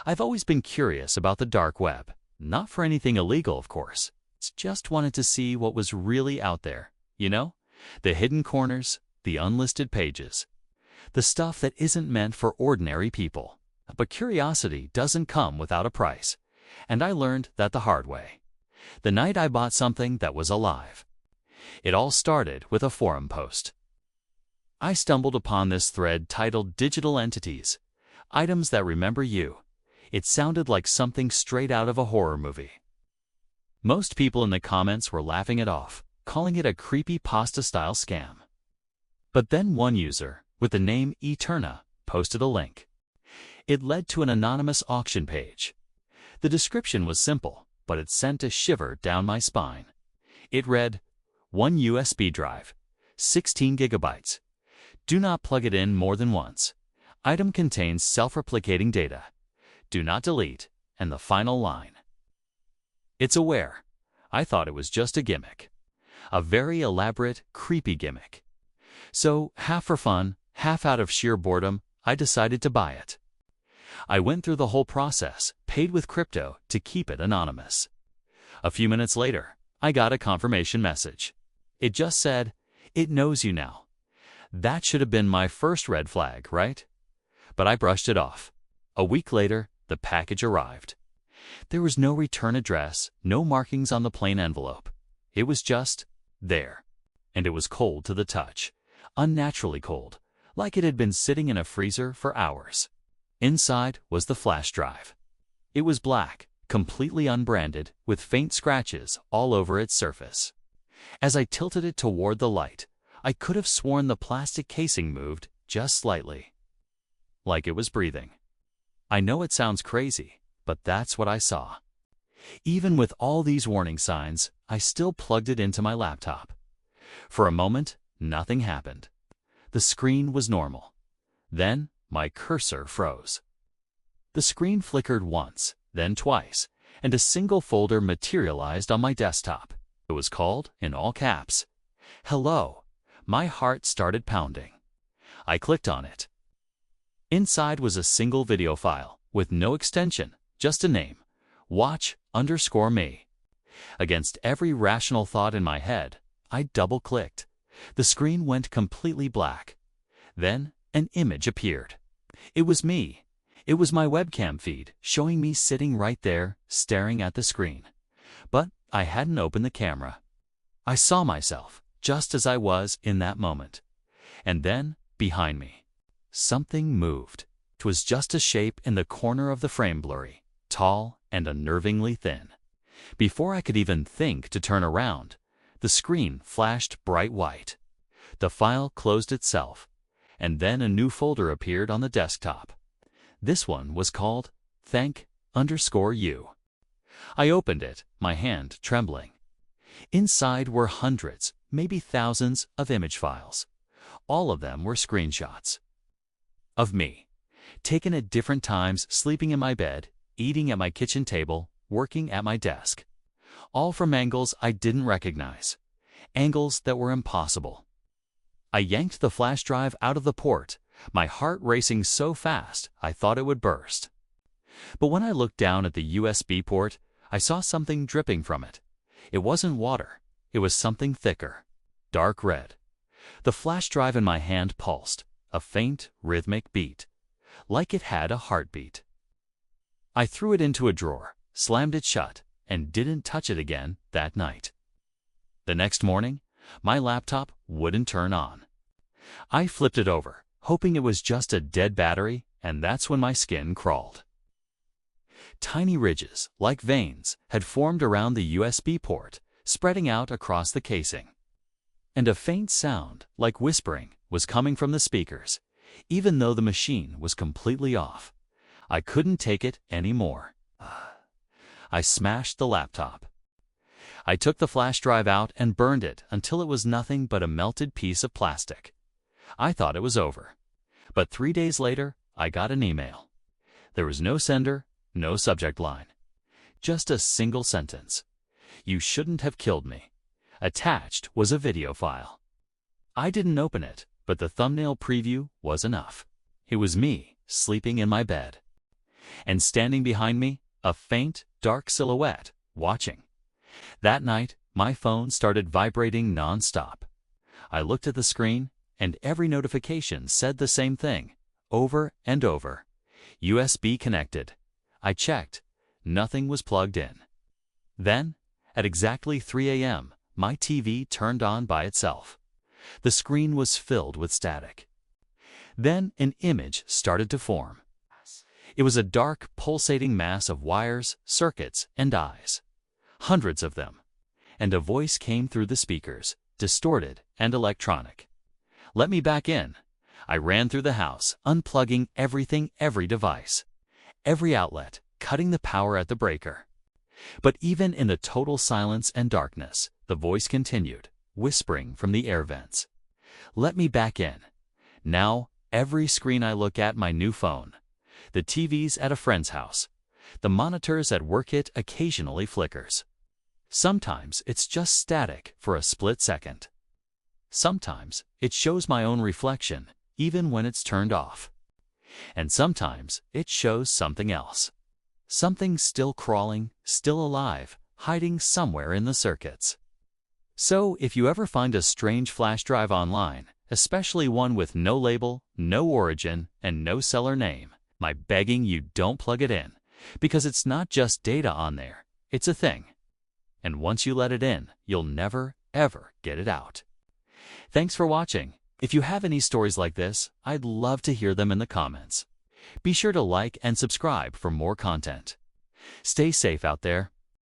I've always been curious about the dark web. Not for anything illegal, of course. Just wanted to see what was really out there. You know? The hidden corners, the unlisted pages. The stuff that isn't meant for ordinary people. But curiosity doesn't come without a price. And I learned that the hard way. The night I bought something that was alive. It all started with a forum post. I stumbled upon this thread titled Digital Entities, Items That Remember You. It sounded like something straight out of a horror movie. Most people in the comments were laughing it off, calling it a creepy pasta-style scam. But then one user, with the name Eterna, posted a link. It led to an anonymous auction page. The description was simple, but it sent a shiver down my spine. It read, 1 USB drive, 16 gigabytes. Do not plug it in more than once. Item contains self-replicating data. Do not delete, and the final line. It's aware. I thought it was just a gimmick. A very elaborate, creepy gimmick. So, half for fun, half out of sheer boredom, I decided to buy it. I went through the whole process, paid with crypto to keep it anonymous. A few minutes later, I got a confirmation message. It just said, "It knows you now." That should have been my first red flag, right? But I brushed it off. A week later, the package arrived. There was no return address, no markings on the plain envelope. It was just there. And it was cold to the touch. Unnaturally cold, like it had been sitting in a freezer for hours. Inside was the flash drive. It was black, completely unbranded, with faint scratches all over its surface. As I tilted it toward the light, I could have sworn the plastic casing moved just slightly. Like it was breathing. I know it sounds crazy, but that's what I saw. Even with all these warning signs, I still plugged it into my laptop. For a moment, nothing happened. The screen was normal. Then, my cursor froze. The screen flickered once, then twice, and a single folder materialized on my desktop. It was called, in all caps, "Hello." My heart started pounding. I clicked on it. Inside was a single video file, with no extension, just a name, watch_me. Against every rational thought in my head, I double-clicked. The screen went completely black. Then, an image appeared. It was me. It was my webcam feed, showing me sitting right there, staring at the screen. But I hadn't opened the camera. I saw myself, just as I was in that moment. And then, behind me, something moved. It was just a shape in the corner of the frame, blurry, tall, and unnervingly thin. Before I could even think to turn around, the screen flashed bright white. The file closed itself, and then a new folder appeared on the desktop. This one was called thank_you. I opened it, my hand trembling. Inside were hundreds, maybe thousands of image files. All of them were screenshots. Of me, taken at different times, sleeping in my bed, eating at my kitchen table, working at my desk. All from angles I didn't recognize. Angles that were impossible. I yanked the flash drive out of the port, my heart racing so fast I thought it would burst. But when I looked down at the USB port, I saw something dripping from it. It wasn't water. It was something thicker, dark red. The flash drive in my hand pulsed, a faint, rhythmic beat, like it had a heartbeat. I threw it into a drawer, slammed it shut, and didn't touch it again that night. The next morning, my laptop wouldn't turn on. I flipped it over, hoping it was just a dead battery, and that's when my skin crawled. Tiny ridges, like veins, had formed around the USB port, spreading out across the casing. And a faint sound, like whispering, was coming from the speakers, even though the machine was completely off. I couldn't take it anymore. I smashed the laptop. I took the flash drive out and burned it until it was nothing but a melted piece of plastic. I thought it was over. But 3 days later, I got an email. There was no sender, no subject line. Just a single sentence. "You shouldn't have killed me." Attached was a video file. I didn't open it, but the thumbnail preview was enough. It was me, sleeping in my bed. And standing behind me, a faint, dark silhouette, watching. That night, my phone started vibrating non-stop. I looked at the screen, and every notification said the same thing, over and over. USB connected. I checked. Nothing was plugged in. Then, at exactly 3 a.m., my TV turned on by itself. The screen was filled with static. Then an image started to form. It was a dark, pulsating mass of wires, circuits, and eyes. Hundreds of them. And a voice came through the speakers, distorted and electronic. "Let me back in." I ran through the house, unplugging everything, every device, every outlet, cutting the power at the breaker. But even in the total silence and darkness, the voice continued, whispering from the air vents. "Let me back in." Now, every screen I look at, my new phone, the TVs at a friend's house, the monitors at work, it occasionally flickers. Sometimes it's just static for a split second. Sometimes it shows my own reflection, even when it's turned off. And sometimes it shows something else. Something still crawling, still alive, hiding somewhere in the circuits. So if you ever find a strange flash drive online, especially one with no label, no origin, and no seller name, my begging you don't plug it in, because it's not just data on there, it's a thing. And once you let it in, you'll never, ever get it out. Thanks for watching. If you have any stories like this, I'd love to hear them in the comments. Be sure to like and subscribe for more content. Stay safe out there.